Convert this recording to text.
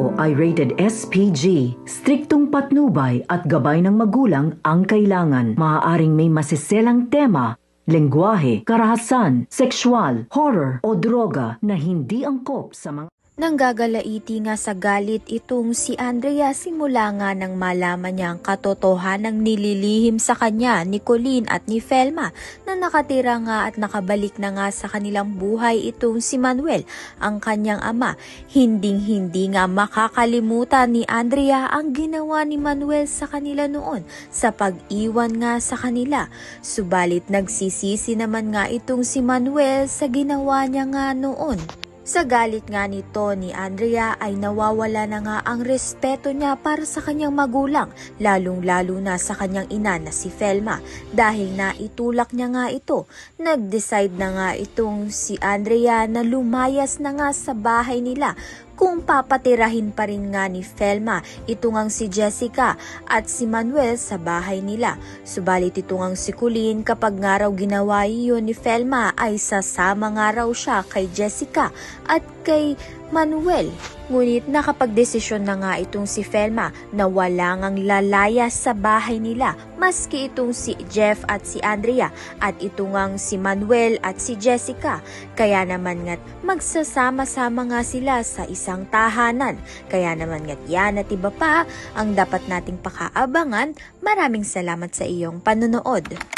ito ay rated SPG. Striktong patnubay at gabay ng magulang ang kailangan. Maaaring may masiselang tema, lengguwahe, karahasan, sexual, horror o droga na hindi angkop sa mga... Nanggagalaiti nga sa galit itong si Andrea simula nga nang malaman niya ang katotohanang nililihim sa kanya ni Colleen at ni Felma na nakatira nga at nakabalik na nga sa kanilang buhay itong si Manuel, ang kanyang ama. Hinding-hindi nga makakalimutan ni Andrea ang ginawa ni Manuel sa kanila noon sa pag-iwan nga sa kanila. Subalit nagsisisi naman nga itong si Manuel sa ginawa niya nga noon. Sa galit nga nito ni Andrea ay nawawala na nga ang respeto niya para sa kanyang magulang, lalong-lalo na sa kanyang ina na si Felma. Dahil na itulak niya nga ito, nag-decide na nga itong si Andrea na lumayas na nga sa bahay nila kung papatirahin pa rin nga ni Felma ito ngang si Jessica at si Manuel sa bahay nila. Subalit ito ngang si Colleen kapag nga raw ginawa iyon ni Felma ay sasama nga raw siya kay Jessica at kay Manuel. Ngunit nakapagdesisyon na nga itong si Felma na wala ngang lalayas sa bahay nila maski itong si Jeff at si Andrea at ito ngang si Manuel at si Jessica. Kaya naman nga't magsasama-sama nga sila sa isang tahanan. Kaya naman nga't yan at iba pa ang dapat nating pakaabangan. Maraming salamat sa iyong panonood.